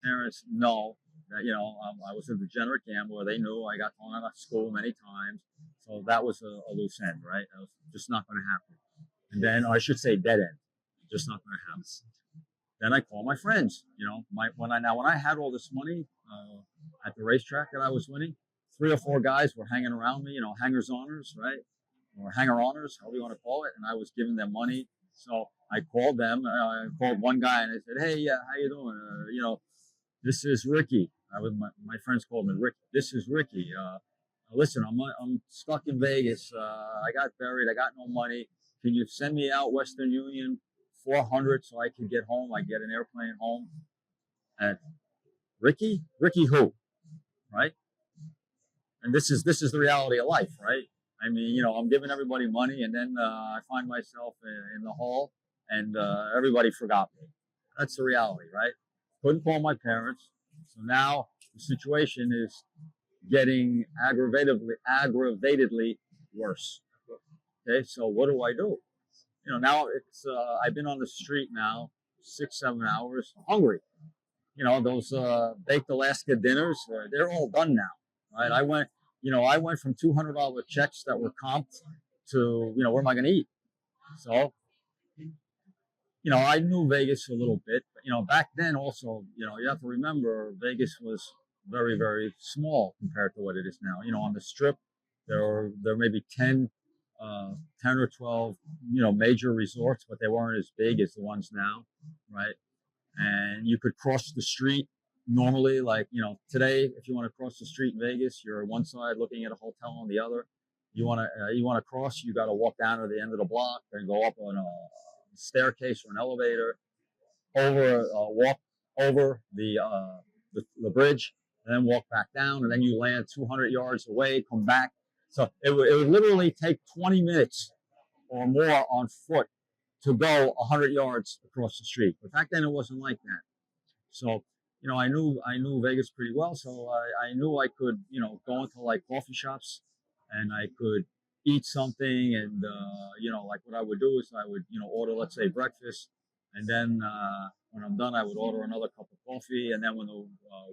Parents know that, I was a degenerate gambler. They knew I got thrown out of school many times. So that was a loose end, right? That was just not going to happen. And then, or I should say, dead end. Just not going to happen. Then I call my friends. When I had all this money at the racetrack that I was winning, 3 or 4 guys were hanging around me. Hangers oners, right? Or hanger oners, however you want to call it. And I was giving them money. So I called them. I called one guy and I said, "Hey, how you doing? This is Ricky." My friends called me Ricky. This is Ricky. Listen, I'm stuck in Vegas. I got buried. I got no money. Can you send me out Western Union 400 so I can get home? I get an airplane home. And Ricky who, right? And this is the reality of life, right? I mean, I'm giving everybody money, and then I find myself in the hall, and everybody forgot me. That's the reality, right? Couldn't call my parents, so now the situation is getting aggravatedly worse. Okay, so what do I do? Now it's I've been on the street now 6, 7 hours, hungry. Those baked Alaska dinners, they're all done now, right? I went from $200 checks that were comped to, where am I going to eat? So, I knew Vegas a little bit, but, back then also, you have to remember Vegas was very, very small compared to what it is now. On the strip, there may be 10 or 12, major resorts, but they weren't as big as the ones now, right? And you could cross the street normally, like, today, if you want to cross the street in Vegas, you're on one side looking at a hotel on the other. You want to cross, you got to walk down to the end of the block and go up on a staircase or an elevator, walk over the bridge, and then walk back down, and then you land 200 yards away, come back. So it would literally take 20 minutes or more on foot to go 100 yards across the street. But back then it wasn't like that. So, I knew Vegas pretty well. So I knew I could, go into like coffee shops, and I could eat something. And, like what I would do is I would, order, let's say, breakfast. And then when I'm done, I would order another cup of coffee. And then when the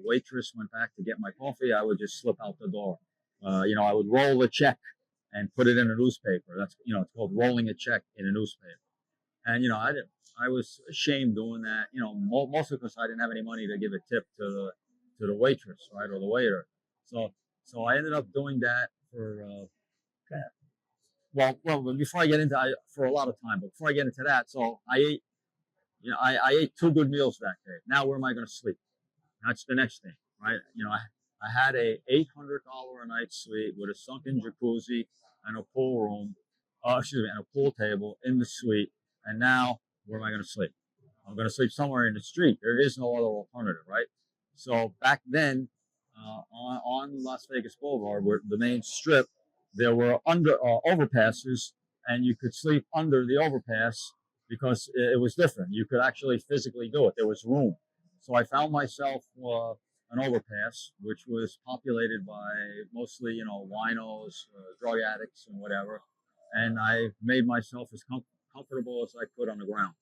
waitress went back to get my coffee, I would just slip out the door. I would roll a check and put it in a newspaper. It's called rolling a check in a newspaper. And I was ashamed doing that. Mostly because I didn't have any money to give a tip to the waitress, right, or the waiter. So I ended up doing that for well before I get into for a lot of time. But before I get into that, so I ate 2 good meals that day. Now where am I going to sleep? That's the next thing, right? I had a $800 a night suite with a sunken jacuzzi and a pool room, excuse me, and a pool table in the suite. And now, where am I going to sleep? I'm going to sleep somewhere in the street. There is no other alternative, right? So back then, on Las Vegas Boulevard, where the main strip, there were overpasses, and you could sleep under the overpass because it was different. You could actually physically do it. There was room. So I found myself an overpass, which was populated by mostly, winos, drug addicts, and whatever. And I made myself as comfortable as I could on the ground,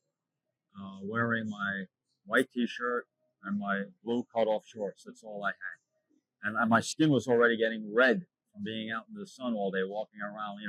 wearing my white T-shirt and my blue cut-off shorts. That's all I had, and my skin was already getting red from being out in the sun all day, walking around,